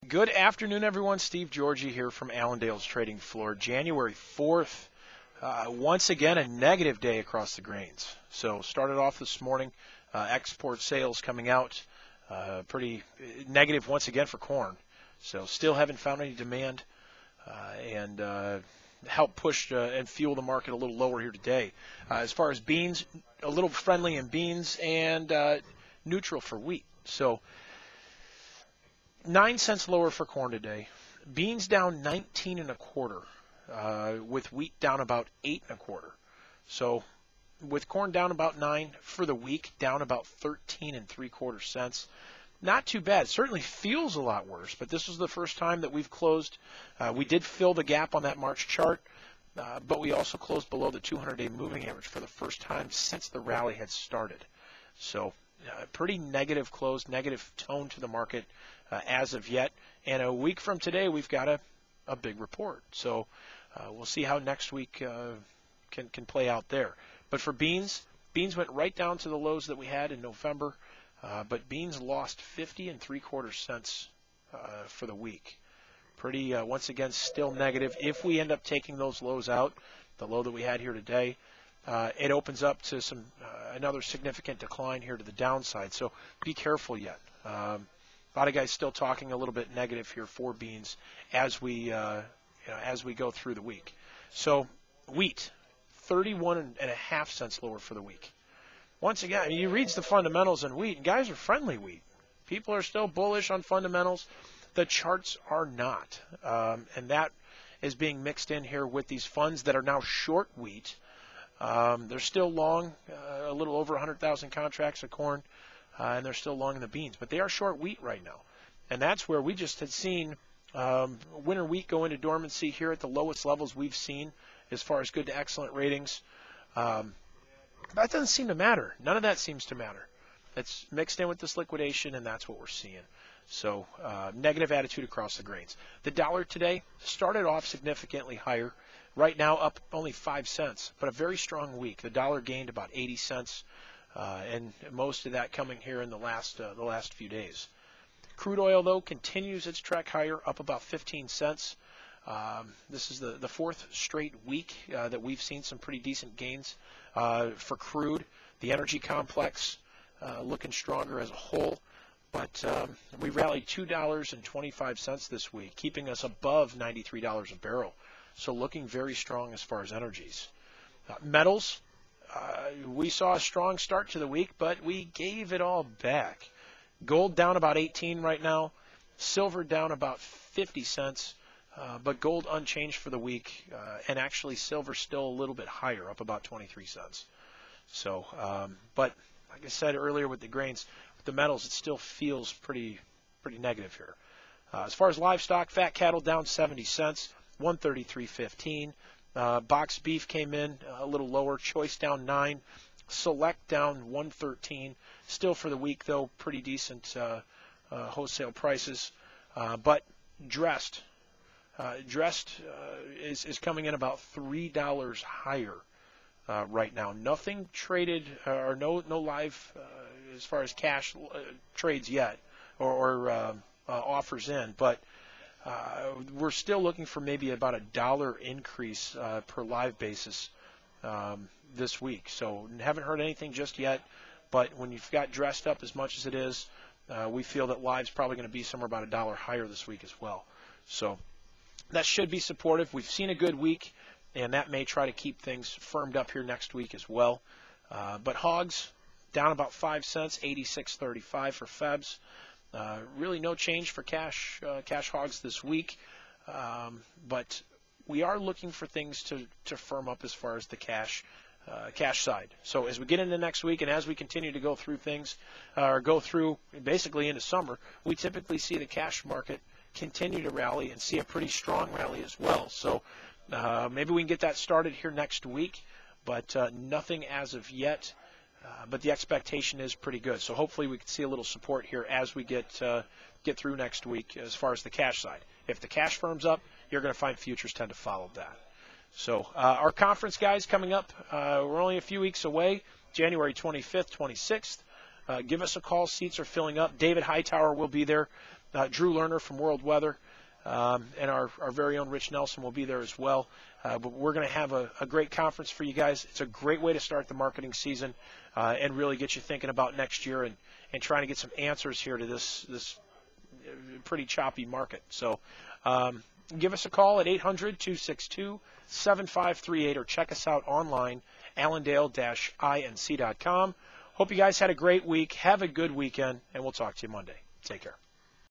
Good afternoon, everyone. Steve Georgie here from Allendale's trading floor. January 4th, once again, a negative day across the grains. So started off this morning, export sales coming out pretty negative once again for corn. So still haven't found any demand and help push and fuel the market a little lower here today. As far as beans, a little friendly in beans and neutral for wheat. So 9 cents lower for corn today. Beans down 19 and a quarter, with wheat down about 8 and a quarter. So with corn down about 9 for the week, down about 13 and 3/4 cents. Not too bad. Certainly feels a lot worse, but this was the first time that we've closed. We did fill the gap on that March chart, but we also closed below the 200-day moving average for the first time since the rally had started. So pretty negative close, negative tone to the market as of yet. And a week from today, we've got a big report. So we'll see how next week can play out there. But for beans went right down to the lows that we had in November. But beans lost 50 and 3/4 cents for the week. Pretty, once again, still negative. If we end up taking those lows out, the low that we had here today, it opens up to some another significant decline here to the downside. So be careful yet. A lot of guys still talking a little bit negative here for beans as we go through the week. So wheat, 31.5 cents lower for the week. Once again, you read the fundamentals in wheat, and guys are friendly wheat. People are still bullish on fundamentals. The charts are not, and that is being mixed in here with these funds that are now short wheat. They're still long, a little over 100,000 contracts of corn, and they're still long in the beans. But they are short wheat right now, and that's where we just had seen winter wheat go into dormancy here at the lowest levels we've seen as far as good to excellent ratings. That doesn't seem to matter. None of that seems to matter. It's mixed in with this liquidation, and that's what we're seeing. So negative attitude across the grains. The dollar today started off significantly higher. Right now up only 5 cents, but a very strong week. The dollar gained about 80 cents, and most of that coming here in the last few days. Crude oil, though, continues its trek higher, up about 15 cents. This is the fourth straight week that we've seen some pretty decent gains for crude. The energy complex looking stronger as a whole, but we rallied $2.25 this week, keeping us above $93 a barrel. So looking very strong as far as energies. Metals, we saw a strong start to the week, but we gave it all back. Gold down about 18 right now. Silver down about 50 cents. But gold unchanged for the week, and actually silver still a little bit higher, up about 23 cents. So, but like I said earlier with the grains, with the metals, it still feels pretty negative here. As far as livestock, fat cattle down 70 cents, 133.15. Boxed beef came in a little lower, choice down 9, select down 113. Still for the week though, pretty decent wholesale prices, but dressed. Is coming in about $3 higher right now. Nothing traded or no live as far as cash trades yet or offers in, but we're still looking for maybe about $1 increase per live basis this week. So haven't heard anything just yet, but when you've got dressed up as much as it is, we feel that live's probably going to be somewhere about $1 higher this week as well. So that should be supportive. We've seen a good week, and that may try to keep things firmed up here next week as well. But hogs down about 5 cents, 86.35 for Febs. Really no change for cash hogs this week, but we are looking for things to firm up as far as the cash side. So as we get into next week and as we continue to go through things, or go through basically into summer, we typically see the cash market continue to rally and see a pretty strong rally as well. So maybe we can get that started here next week, but nothing as of yet. But the expectation is pretty good. So hopefully we can see a little support here as we get through next week as far as the cash side. If the cash firms up, you're going to find futures tend to follow that. So our conference, guys, coming up. We're only a few weeks away, January 25th, 26th. Give us a call. Seats are filling up. David Hightower will be there. Drew Lerner from World Weather, and our very own Rich Nelson will be there as well. But we're going to have a great conference for you guys. It's a great way to start the marketing season and really get you thinking about next year and trying to get some answers here to this pretty choppy market. So give us a call at 800-262-7538 or check us out online, allendale-inc.com. Hope you guys had a great week. Have a good weekend, and we'll talk to you Monday. Take care.